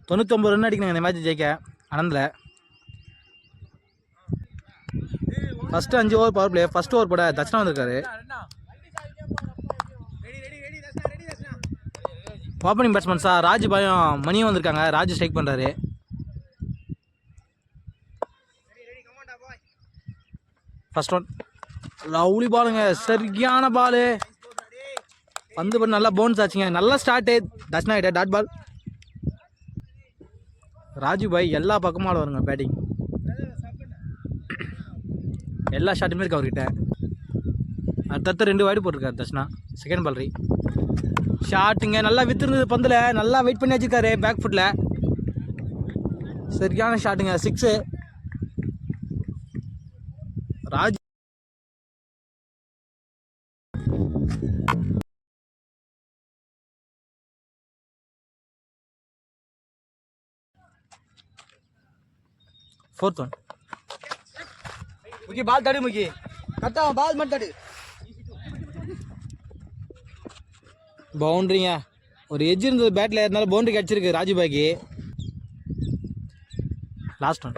99 run அடிக்கணும் இந்த match ஜெயிக்க ஆனந்தில். First 5 over power play. First over போட தட்சணா வந்திருக்காரு. ஓப்பனிங் பேட்ஸ்மேன் சார் ராஜ் பாயும் மணியும் வந்திருக்காங்க. ராஜ் ஸ்ட்ரைக் பண்ணுறாரு. ஃபர்ஸ்ட் ஒன் லவ்லி பாலுங்க, சரியான பாலு. பந்து பண்ணி நல்லா பவுன்ஸ் ஆச்சுங்க. நல்லா ஸ்டார்ட்டு. தட்சணா கிட்ட டாட் பால். ராஜு பாய் எல்லா பக்கமும் ஆள் வருங்க பேட்டிங். எல்லா ஷாட்டுமே இருக்கு அவர்கிட்ட. அடுத்தடுத்து 2 வைடு போட்டிருக்காரு தட்சணா. செகண்ட் பால் ரீ ஷாட்டுங்க. நல்லா வித்துருந்தது பந்தில். நல்லா வெயிட் பண்ணி வச்சிருக்காரு பேக் ஃபுட்டில். சரியான ஷாட்டுங்க. 6. Raj fourth one. முக்கி பால் தடு. முக்கி கரெக்டாக பால் மட்டும் தடு. பவுண்ட்ரிங்க. ஒரு எட்ஜ் இருந்தது பேட்டில், இருந்தாலும் பவுண்ட்ரி கிடச்சிருக்கு ராஜுபாய்க்கு. லாஸ்ட் ஒன்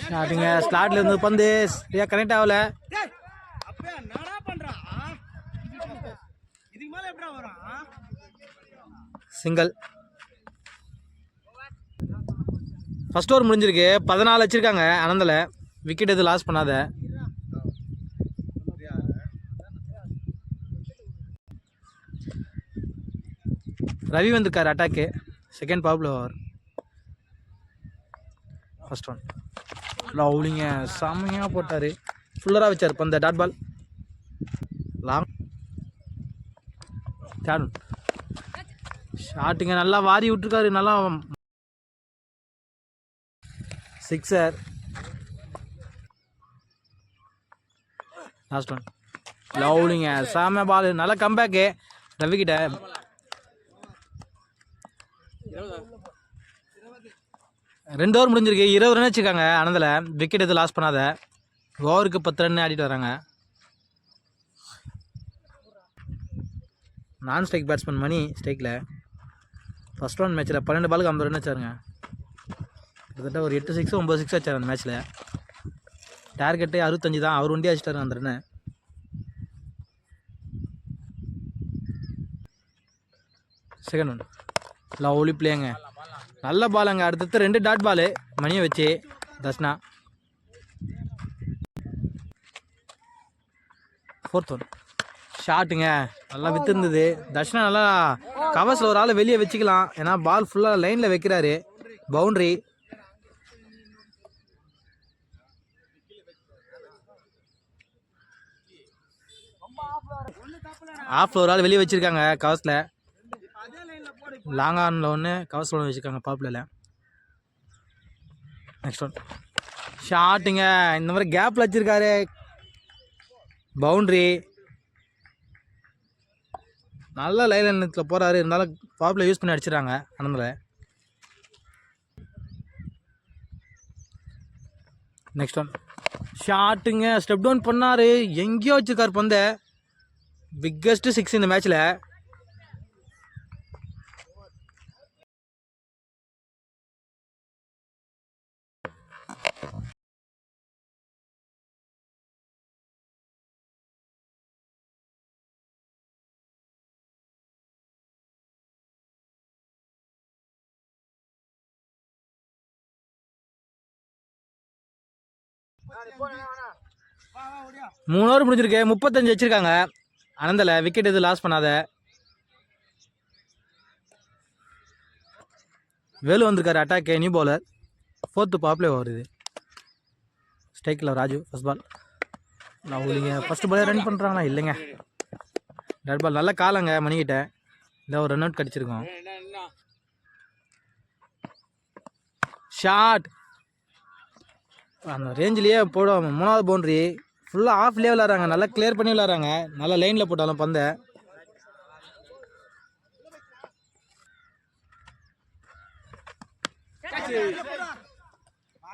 ஷாட்டுங்க. ஸ்லாட்டில் இருந்தது பந்து சரியாக கனெக்ட் ஆகலை. சிங்கிள். ஃபர்ஸ்ட் ஓவர் முடிஞ்சிருக்கு. 14 வச்சிருக்காங்க ஆனந்தில். விக்கெட் எதுவும் லாஸ் பண்ணாத. ரவி வந்திருக்காரு அட்டாக்கு. Second power over. First one லவ்லிங்க, செம்மையாக போட்டார். ஃபுல்லராக வச்சார் பந்த. Dot ball. லாங் ஷாட்டுங்க. நல்லா வாரி விட்டுருக்காரு. நல்லா 6. லாஸ்ட் ஒன் லவ்லிங்க, செம்ம பால். நல்ல கம்பேக்கு ரவிக்கிட்ட. 2 ஓவர் முடிஞ்சிருக்கு. 20 ரன் வச்சுருக்காங்க ஆனந்தில். விக்கெட் எதுவும் லாஸ் பண்ணாத. ஓவருக்கு 10 ரன் ஆடிட்டு வராங்க. நான் ஸ்ட்ரைக் பேட்ஸ்மேன் மணி ஸ்ட்ரைக்கில். ஃபஸ்ட் ஒன் மேட்ச்சில் 12 பாலுக்கு 50 ரன் வச்சாருங்க. கிட்டத்தட்ட ஒரு 8 6 9 6 வச்சார் அந்த மேட்ச்சில். டார்கெட்டு 65 தான். அவர் ஒண்டி அடிச்சிட்டாரு அந்த ரன்னு. செகண்ட் ஒன் லவ்லி பிளேங்க. நல்ல பாலுங்க. அடுத்தடுத்து 2 டாட் பாலு மணியை வச்சு தட்சணா. ஃபோர்த் ஒன் ஷாட்டுங்க. நல்லா வித்துருந்தது. தட்சணா நல்லா கவர்ஸில் ஒரு ஆள் வெளியே வச்சுக்கலாம். ஏன்னா பால் ஃபுல்லாக லைனில் வைக்கிறாரு. பவுண்ட்ரி. ஆஃப் ஒரு ஆள் வெளியே வச்சுருக்காங்க கவர்ஸில். லாங் ஆனில் ஒன்று, கவர்ஸில் ஒன்று வச்சுருக்காங்க பாப்புலரில். நெக்ஸ்ட் ஒன் ஷாட்டுங்க. இந்த மாதிரி கேப்பில் வச்சுருக்காரு. பவுண்ட்ரி. நல்ல லைன் எண்ணத்தில் போகிறாரு. இருந்தாலும் பாப்புலர் யூஸ் பண்ணி அடிச்சிடறாங்க ஆனந்தில். நெக்ஸ்ட் ஒன் ஷாட்டுங்க. ஸ்டெப் டவுன் பண்ணார். எங்கேயோ வச்சுருக்காரு பந்த. பிக்கஸ்ட் 6 இந்த மேட்ச்சில். மூணு ஓவர் முடிஞ்சிருக்கு. 35 வச்சிருக்காங்க ஆனந்தில். விக்கெட் எதுவும் லாஸ் பண்ணாத. வேலு வந்திருக்காரு அட்டாக்கு. New bowler. 4th பாப்லே ஓவர் இது. ஸ்ட்ரைக்கில் ராஜு. ஃபர்ஸ்ட் பால் லவ்லிங்க. ஃபர்ஸ்ட் பாலே ரன் பண்ணுறாங்களா? இல்லைங்க, டாட் பால். நல்ல காலங்க மணிக்கிட்ட. இல்லை ஒரு ரன் அவுட் கிடச்சிருக்கோம். ஷாட் அந்த ரேஞ்சிலேயே போடுவாங்க. 3வது பவுண்ட்ரி. ஃபுல்லாக ஆஃப்லேயே விளாட்றாங்க. நல்லா கிளியர் பண்ணி விளாட்றாங்க. நல்லா லைனில் போட்டாலும் பந்த.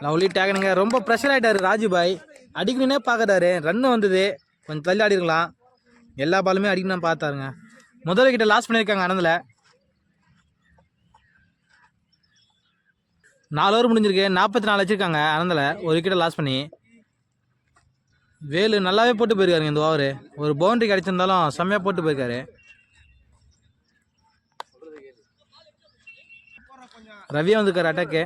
லவ்லி டேகனுங்க. ரொம்ப ப்ரெஷர் ஆகிட்டாரு ராஜுபாய். அடிக்கணுன்னே பார்க்குறாரு. ரன்னு வந்தது. கொஞ்சம் தள்ளி ஆடிருக்கலாம். எல்லா பாலுமே அடிக்கணும் பார்த்தாருங்க. முதல் விக்கெட்டை லாஸ் பண்ணியிருக்காங்க ஆனந்தில். 4 ஓவர் முடிஞ்சிருக்கு. 44 வச்சுருக்காங்க அனந்தில். ஒரு விக்கெட்டை லாஸ் பண்ணி. வேலு நல்லாவே போட்டு போயிருக்காருங்க இந்த ஓவரு. ஒரு பவுண்டரி கிடச்சிருந்தாலும் செம்மையாக போட்டு போயிருக்காரு. ரவியா வந்திருக்காரு அட்டாக்கு.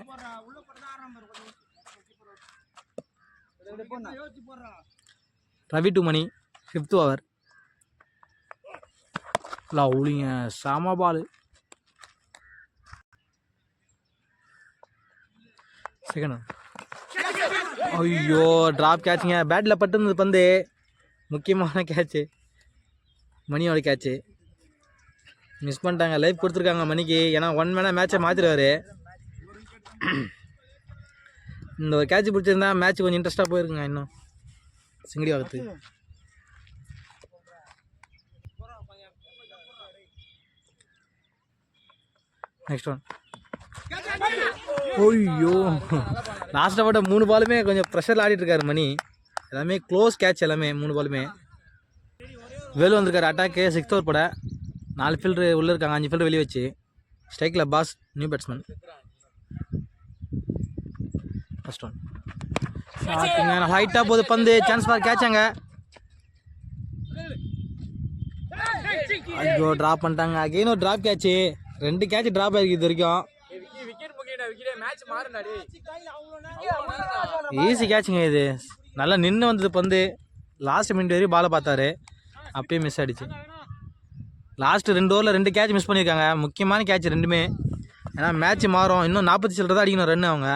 ரவி 2 மணி 5th ஓவர். லவ்லிங்க சாம பால். செகண்ட். ஐயோ ட்ராப் கேட்சுங்க. பேட்டில் பட்டுருந்தது பந்து. முக்கியமான கேட்சு. மணியோட கேட்சு மிஸ் பண்ணிட்டாங்க. லைஃப் கொடுத்துருக்காங்க மணிக்கு. ஏன்னா 1 மேனாக மேட்சை மாற்றிடுவார். இந்த ஒரு கேட்ச் பிடிச்சிருந்தா மேட்ச் கொஞ்சம் இன்ட்ரெஸ்ட்டாக போயிருக்குங்க. இன்னும் சிங்கடி வாகத்து. Next one. ஓய்யோ லாஸ்ட்டாக போட்ட 3 பாலுமே கொஞ்சம் ப்ரெஷரில் ஆடிட்டுருக்காரு மணி. எல்லாமே க்ளோஸ் கேட்ச். எல்லாமே 3 பாலுமே. வேலு வந்திருக்காரு அட்டாக்கு. 6th ஓவர் போட. 4 ஃபீல்டரு உள்ளே இருக்காங்க. 5 ஃபீல்டர் வெளியே வச்சு. ஸ்ட்ரைக்கில் பாஸ் நியூ பேட்ஸ்மேன். First one. ஹைட்டாக போகுது பந்து. சான்ஸ் ஃபார் கேட்சாங்க. ஐயோ ட்ராப் பண்ணிட்டாங்க. அகெயின் ஒரு ட்ராப் கேட்சு. 2 கேட்ச் ட்ராப் ஆகிருக்கு இது வரைக்கும். ஈஸி கேட்சுங்க இது. நல்லா நின்று வந்தது பந்து. லாஸ்ட் மினிட் வரையும் பாலை பார்த்தாரு. அப்பயே மிஸ் ஆகிடுச்சு. லாஸ்ட்டு 2 ஓவரில் 2 கேட்ச் மிஸ் பண்ணியிருக்காங்க. முக்கியமான கேட்ச் 2மே. ஏன்னா மேட்ச் மாறும். இன்னும் 40 சில்லரை தான் அடிக்கணும் ரன் அவங்க.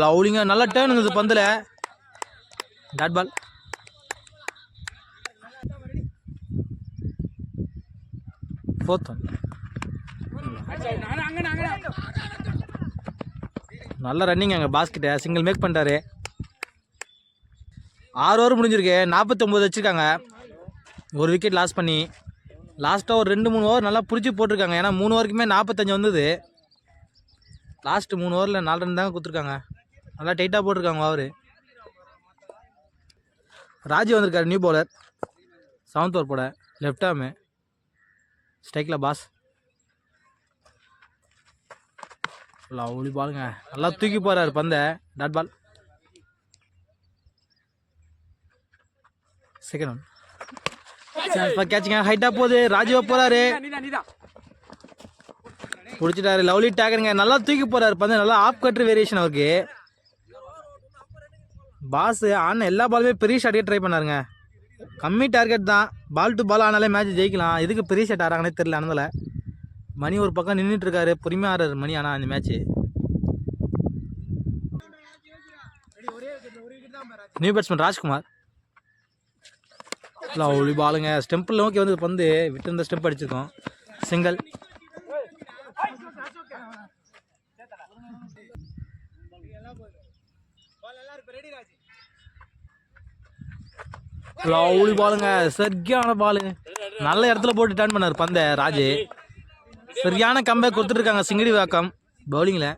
லவ்லிங்க நல்லா டேர்ன் இருந்தது பந்தில். Dot ball. Fourth one. நல்ல ரன்னிங் அங்கே பாஸ்கெட்டை சிங்கிள் மேக் பண்ணிட்டாரு. 6 ஓவர் முடிஞ்சிருக்கு. 49 வச்சுருக்காங்க. ஒரு விக்கெட் லாஸ் பண்ணி. லாஸ்ட்டாக ஒரு 2-3 ஓவர் நல்லா பிடிச்சி போட்டிருக்காங்க. ஏன்னா 3 ஓவருக்குமே 45 வந்தது. லாஸ்ட்டு 3 ஓவரில் 4 ரன் தாங்க கொடுத்துருக்காங்க. நல்லா டைட்டாக போட்டிருக்காங்க ஓவர். ராஜு வந்திருக்காரு நியூ பவுலர். 7th ஓவர் போட. Left arm. ஸ்ட்ரைக்கில் பாஸ். லவ்லி பாலுங்க. நல்லா தூக்கி போகிறாரு பந்தை. Dot ball. Second one. கேட்சுங்க. ஹைட்டாக போகுது. ராஜுவா போகிறாரு. பிடிச்சிட்டாரு. லவ்லி டேக்கருங்க. நல்லா தூக்கி போகிறாரு பந்து. நல்லா ஆஃப் கட்ரு வேரியேஷன் அவருக்கு. பாஸ் ஆன எல்லா பாலுமே பெரிய ஷாட்டே ட்ரை பண்ணாருங்க. கம்மி டார்கெட் தான். பால் டு பால் ஆனாலே மேட்ச் ஜெயிக்கலாம். இதுக்கு பெரிய ஷாட் ஆறாங்கன்னே தெரியல. அனதில் மணி ஒரு பக்கம் நின்றுட்டு இருக்காரு. பொறுமையாக ஆடுறாரு மணி. ஆனால் அந்த match new batsman Rajkumar. Lovely பாலுங்க. ஸ்டெம்பிள் நோக்கி வந்து பந்து விட்டு இருந்த ஸ்டெம்ப் அடிச்சிருக்கோம். சிங்கிள். லவ்லி பாலுங்க. சரியான பாலு. நல்ல இடத்துல போட்டு டர்ன் பண்ணார் பந்தை ராஜு. சரியான கம்பேக் கொடுத்துட்டு இருக்காங்க சிங்கடி வாக்கம் பவுலிங்கில்.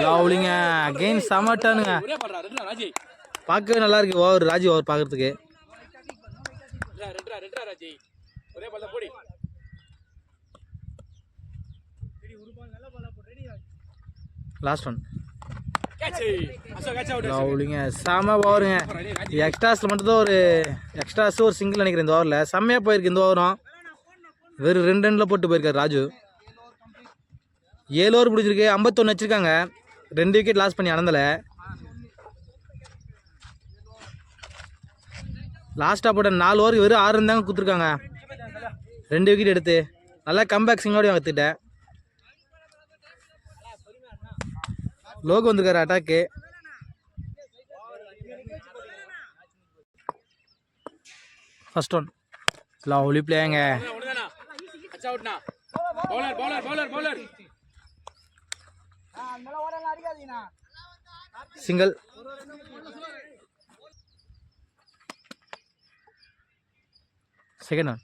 லவ்லிங்க. அகெயின் செம டர்னுங்க. பார்க்கவே நல்லா இருக்கு ஓவர். ராஜு ஓவர் பார்க்கறதுக்கு. Last one. லவ்லிங்க. செம ஓவருங்க. எக்ஸ்ட்ராஸில் மட்டும்தான் ஒரு எக்ஸ்ட்ராஸு ஒரு சிங்கிள் நினைக்கிறேன் இந்த ஓவரில். செம்மையாக போயிருக்கு இந்த ஓவரும். வெறும் 2 ரனில் போட்டு போயிருக்காரு ராஜு. 7 ஓவர் பிடிச்சிருக்கு. 51 வச்சுருக்காங்க. 2 விக்கெட் லாஸ் பண்ணி அனந்தில். லாஸ்ட்டாக போட்ட 4 ஓவர் வெறும் 6 ரன் தாங்க கொடுத்துருக்காங்க. 2 விக்கெட் எடுத்து நல்லா கம்பேக் சிங்கோடையும் கற்றுக்கிட்டேன். லோகோ வந்திருக்காரு அட்டாக்கு. First one. லவ்லி பிளேங்க. சிங்கிள். Second one.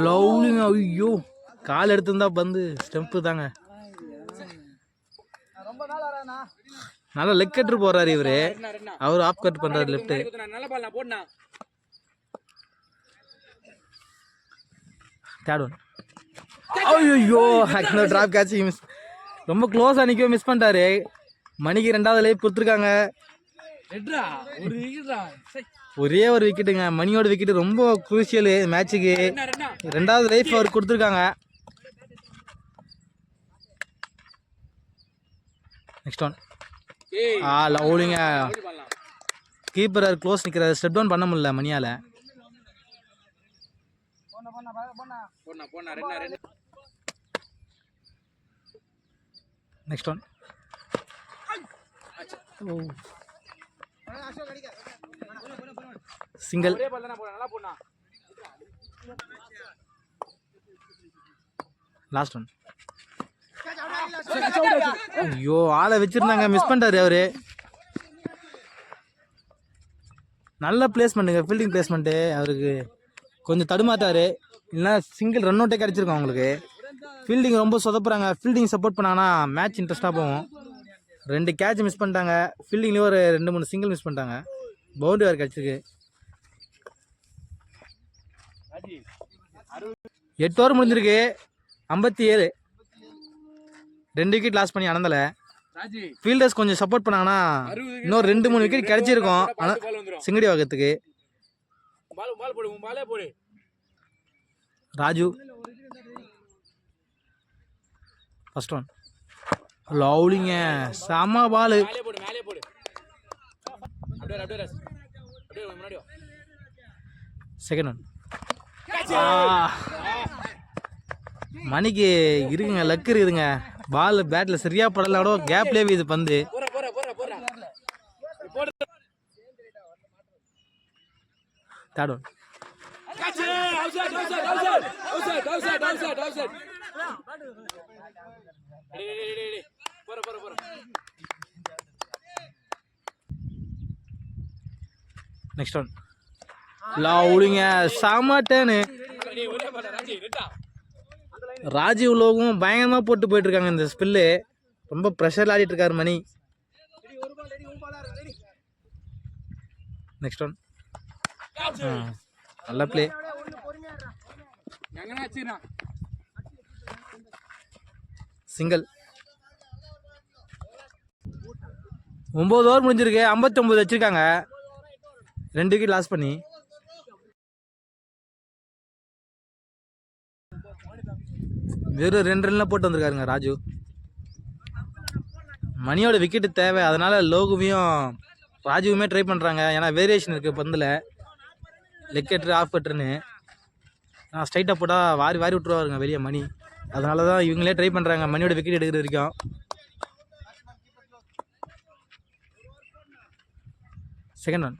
லவ்லிங்க. ஐயோ கால் எடுத்திருந்தா பந்து ஸ்டெம்ப்பு தாங்க. நல்லா லெக் கட்டு போறாரு இவரு. அவர் ஆஃப் கட் பண்றாரு லெஃப்ட். நல்ல பால் நான் போடுனா. Third one. ஐயோ ஆக்சுவலாக ட்ராப் கேட்ச் மிஸ். ரொம்ப க்ளோஸாக நிற்க மிஸ் பண்ணிட்டாரு. மணிக்கு 2வது லைஃப் கொடுத்துருக்காங்க. ஒரே ஒரு விக்கெட்டுங்க. மணியோட விக்கெட்டு ரொம்ப குரூசியல் மேட்சுக்கு. 2வது லைஃப் அவர் கொடுத்துருக்காங்க. Next one. லவ்லிங்க. கீப்பர் க்ளோஸ் நிற்கிறாரு. ஸ்டெப் டவுன் பண்ண முடியல மணியால். Next one. Single. Last one. ஐயோ ஆளை வச்சிருந்தாங்க மிஸ் பண்ணிட்டாரு அவரு. நல்ல பிளேஸ்மெண்ட்டுங்க, ஃபீல்டிங் பிளேஸ்மெண்ட்டு. அவருக்கு கொஞ்சம் தடுமாட்டாரு. இல்லைன்னா சிங்கிள் ரன் அவுட்டே கிடச்சிருக்கோம் அவங்களுக்கு. ஃபீல்டிங் ரொம்ப சொதப்புறாங்க. ஃபீல்டிங் சப்போர்ட் பண்ணாங்கன்னா மேட்ச் இன்ட்ரெஸ்ட்டாக போகும். 2 கேட்ச் மிஸ் பண்ணிட்டாங்க. ஃபீல்டிங்லேயும் ஒரு 2-3 சிங்கிள் மிஸ் பண்ணிட்டாங்க. பவுண்டரி வேறு கிடச்சிருக்கு. 8 ஓவர் முடிஞ்சிருக்கு. 57. 2 விக்கெட் லாஸ் பண்ணி அனந்தலை. ஃபீல்டர்ஸ் கொஞ்சம் சப்போர்ட் பண்ணாங்கன்னா இன்னொரு 2-3 விக்கெட் கிடைச்சிருக்கும். ஆனால் சிங்கடி வாக்கத்துக்கு. Raju first one. லவ்லிங்க. செம பால். Second one. மணிக்கு இருக்குங்க, லக்கு இருக்குதுங்க. பால் பேட்டில் சரியா படலாடோ கேப்லேயே இது பந்து. Third one. Next one. லவ்லிங்க. செம டேர்னு. ராஜீவ் லோகும் பயங்கரமாக போட்டு போயிட்டு இருக்காங்க இந்த ஸ்பில்லு. ரொம்ப ப்ரெஷர் ஆடிட்டு இருக்காரு மணி. Next one. நல்ல பிளே. சிங்கிள். 9 ஓவர் முடிஞ்சிருக்கு. 59 வச்சிருக்காங்க. 2 விக்கெட் லாஸ் பண்ணி. வெறும் 2 ரன்ல போட்டு வந்திருக்காருங்க ராஜு. மணியோட விக்கெட்டு தேவை. அதனால லோகுவையும் ராஜுவுமே ட்ரை பண்ணுறாங்க. ஏன்னா வேரியேஷன் இருக்குது பந்தில். லெக் கட்ரு ஆஃப் கட்ருன்னு. நான் ஸ்ட்ரைட்டாக போட்டால் வாரி வாரி விட்டுருவாருங்க வெளியே மணி. அதனால தான் இவங்களே ட்ரை பண்ணுறாங்க மணியோட விக்கெட் எடுக்கிற வரைக்கும். Second one.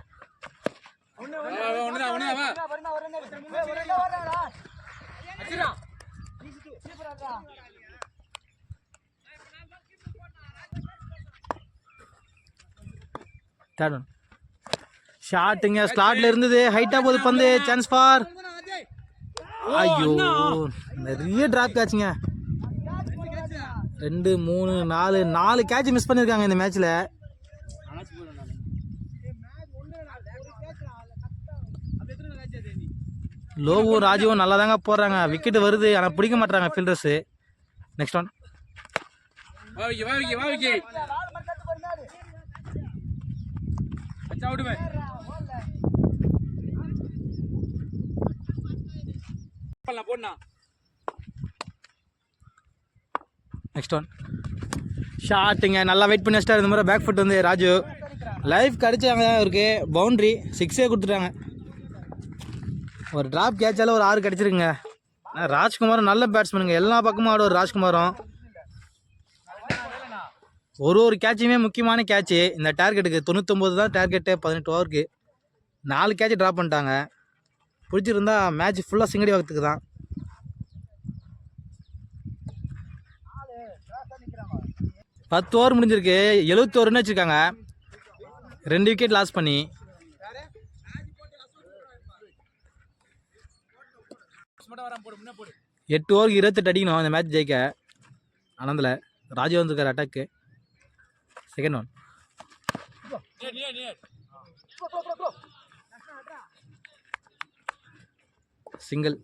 Third one. ஷாட்டுங்க. ஸ்லாட்ல இருந்தது. ஹைட்டா போகுது பந்து. Chance for. ஐயோ நிறைய டிராப் கேட்சுங்க. 2 3 4 கேட்ச் மிஸ் பண்ணியிருக்காங்க இந்த மேட்ச்ல. லோவும் ராஜுவும் நல்லா தாங்க போடுறாங்க. விக்கெட் வருது ஆனால் பிடிக்க மாட்டாங்க fielders. Next one. Next one. ஷாட்டுங்க. நல்லா வெயிட் பண்ணி வச்சிட்டாரு இந்த மாதிரி. பேக் ஃபுட் வந்து ராஜு. லைஃப் கிடச்சாங்க அவருக்கு. பவுண்ட்ரி 6 கொடுத்துட்டாங்க. ஒரு டிராப் கேட்சால ஒரு 6 கிடச்சிருக்குங்க. ராஜ்குமாரும் நல்ல பேட்ஸ்மேனுங்க. எல்லா பக்கமும் ஆடுவார் ராஜ்குமாரும். ஒரு கேட்சுமே முக்கியமான கேட்சு. இந்த டார்கெட்டுக்கு 99 தான் டார்கெட்டு 18 ஓவருக்கு. 4 கேட்ச் ட்ராப் பண்ணிட்டாங்க. பிடிச்சிருந்தா மேட்ச் ஃபுல்லாக சிங்கடி வாக்கத்துக்கு தான். பத்து ஓவர் முடிஞ்சிருக்கு. 71 ரன் வச்சுருக்காங்க. 2 விக்கெட் லாஸ் பண்ணி. எட்டு ஓவருக்கு 28 அடிக்கணும் இந்த மேட்ச் ஜெயிக்க. ஆனந்தில் ராஜு வந்திருக்கார் அட்டாக்கு. Second one. Single.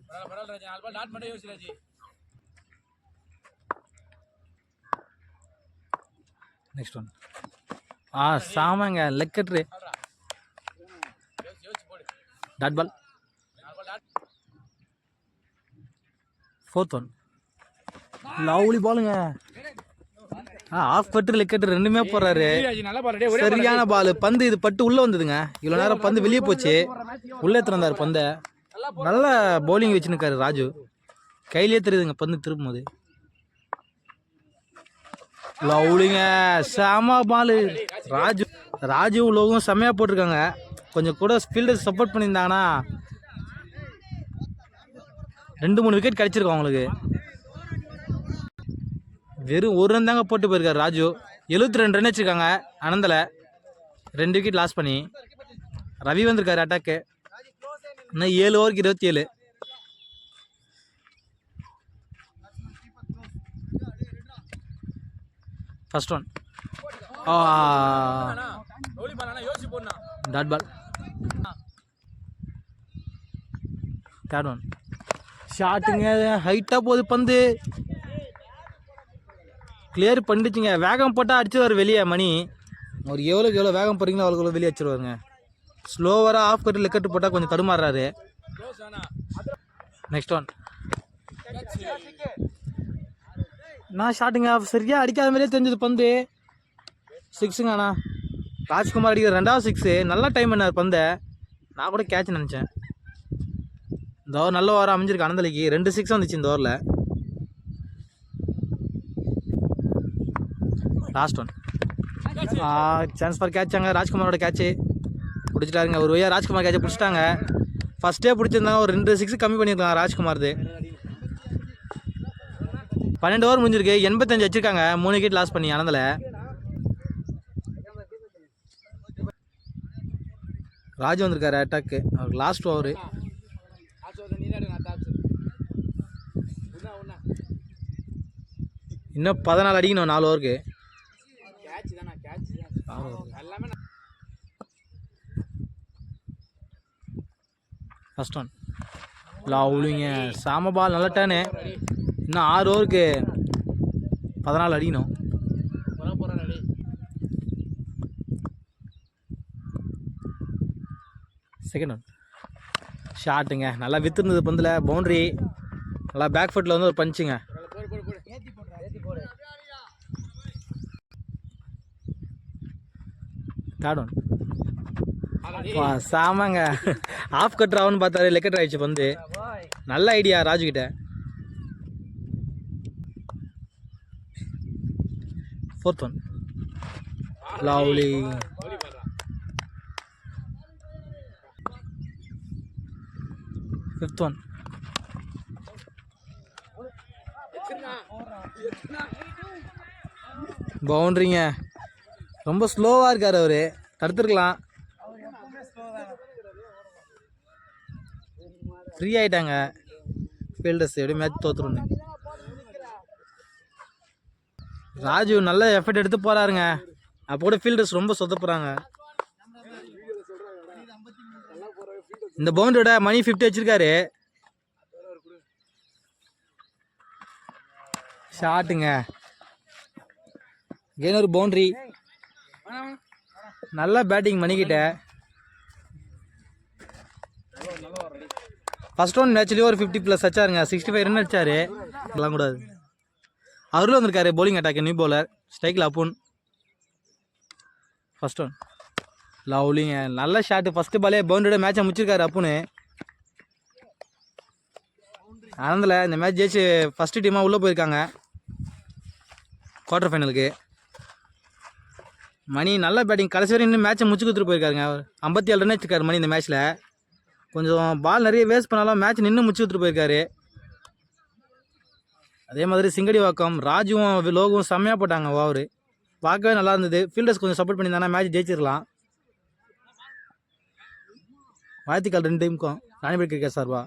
Next one. சாமாங்க leg cutter. Dot ball. Fourth one. Lovely பாலுங்க. ஆஃப் கட்டு லெக் கட்டு ரெண்டுமே போடுறாரு. சரியான பால். பந்து இது பட்டு உள்ள வந்ததுங்க. இவ்வளோ நேரம் பந்து வெளியே போச்சு, உள்ளே திறந்தார் பந்தை. நல்ல பவுலிங் வச்சுருக்காரு ராஜு. கையிலே தெரியுதுங்க பந்து திருப்பும் போது. லவ்லிங்க. செம பால். ராஜுவும் லோகும் செம்மையாக போட்டிருக்காங்க. கொஞ்சம் கூட ஃபீல்டர் சப்போர்ட் பண்ணியிருந்தாங்கன்னா 2-3 விக்கெட் கிடச்சிருக்கோம் அவங்களுக்கு. வெறும் ஒரு ரன் தாங்க போட்டு போயிருக்காரு ராஜு. 72 ரன் வச்சுருக்காங்க அனந்தில். 2 விக்கெட் லாஸ் பண்ணி. ரவி வந்திருக்காரு அட்டாக்கு. இன்னும் 7 ஓவருக்கு 27. First one. Dot ball. Third one. ஷாட்டுங்க. ஹைட்டாக போகுது பந்து. கிளியர் பண்ணிடுச்சுங்க. வேகம் போட்டால் அடிச்சிடுவார் வெளியே மணி. ஒரு எவ்வளோக்கு எவ்வளோ வேகம் போகிறீங்களோ அவ்வளோக்கு வெளியே அடிச்சிடுவாருங்க. ஸ்லோவராக ஆஃப் கட்டு லெக் கட்டு போட்டால் கொஞ்சம் தடுமாறுறாரு. Next one. நான் ஷாட்டுங்க. சரியாக அடிக்காத மாதிரியே தெரிஞ்சது பந்து. 6ங்க. அண்ணா ராஜ்குமார் அடிக்கிற 2வது 6. நல்லா டைம் பண்ணார் பந்தை. நான் கூட கேட்ச் நினச்சேன். இந்த ஓவர் நல்ல ஓவராக அமைஞ்சிருக்கு அனந்தலைக்கு. 2 6 வந்துச்சு இந்த ஓவரில். Last one. சான்ஸ் ஃபார் கேட்சாங்க. ராஜ்குமாரோட கேட்சு பிடிச்சிட்டாருங்க. ஒரு வழியாக ராஜ்குமார் கேட்சை பிடிச்சிட்டாங்க. ஃபஸ்ட்டே பிடிச்சிருந்தாங்க. ஒரு 2 6 கம்மி பண்ணியிருக்காங்க ராஜ்குமார்து. 12 ஓவர் முடிஞ்சிருக்கு. 85 வச்சுருக்காங்க. 3 விக்கெட் லாஸ் பண்ணி அனந்தில். ராஜு வந்திருக்காரு அட்டாக்கு. அவருக்கு லாஸ்ட் ஓவரு. இன்னும் 14 அடிக்கணும் 4 ஓவருக்கு. First one. லவ்லிங்க. சாம பால். நல்ல டேனு. இன்னும் 6 ஓவருக்கு 14 அடிக்கணும். Second one. ஷாட்டுங்க. நல்லா வித்துருந்தது பந்தில். பவுண்ட்ரி. நல்லா பேக் ஃபுட்டில் வந்து ஒரு பஞ்சுங்க. Third one. சாமாங்க. ஆஃப் கட் ஆகுன்னு பார்த்தாரு. லெக் கட் ஆயிடுச்சு பந்து. நல்ல ஐடியா ராஜுகிட்ட. Fourth one. Lovely. Fifth one. பவுண்ட்ரிங்க. ரொம்ப ஸ்லோவாக இருக்கார் அவர். தடுத்துருக்கலாம். ஃப்ரீ ஆகிட்டாங்க ஃபீல்டர்ஸ். எப்படி மேட்ச் தோற்றுருன்னு. ராஜு நல்ல எஃபர்ட் எடுத்து போகிறாருங்க. அப்போ கூட ஃபீல்டர்ஸ் ரொம்ப சொதப்புறாங்க. இந்த பவுண்டரியோட மணி 50 வச்சிருக்காரு. ஷாட்டுங்க. கேன் ஒரு பவுண்டரி. நல்ல பேட்டிங் மணிக்கிட்ட. ஃபர்ஸ்ட் ஒன் மேட்ச்லேயே ஒரு 50+ வச்சாருங்க. 65 ரன் அடிச்சாரு. அதெல்லாம் கூடாது. அவரும் வந்திருக்காரு பவுலிங் அட்டாக். New bowler. ஸ்ட்ரைக்கில் அப்புன். First one. லவ்லிங்க. நல்ல ஷாட்டு. ஃபஸ்ட்டு பாலே பவுண்டரியோட மேட்சை முடிச்சிருக்காரு அப்புன்னு. ஆனந்தில் இந்த மேட்ச் ஜெயிச்சு ஃபஸ்ட்டு டீமாக உள்ளே போயிருக்காங்க குவார்டர் ஃபைனலுக்கு. மணி நல்ல பேட்டிங். கடைசி வரை இன்னும் மேட்சை முடிச்சு கொடுத்துட்டு போயிருக்காருங்க. 57 ரன் வச்சுருக்காரு மணி இந்த மேட்ச்சில். கொஞ்சம் பால் நிறைய வேஸ்ட் பண்ணாலும் மேட்ச் நின்று முடிச்சு கொடுத்துட்டு போயிருக்காரு. அதே மாதிரி சிங்கடிவாக்கம் ராஜுவும் லோகவும் செம்மையாக போட்டாங்க ஓவர். பார்க்கவே நல்லா இருந்தது. ஃபீல்டர்ஸ் கொஞ்சம் சப்போர்ட் பண்ணியிருந்தாங்கன்னா மேட்ச் ஜெயிச்சிடலாம். வாழ்த்துக்கள் 2 டீமுக்கும் ராணிபேட் கிரிக்கெட் சார்பா.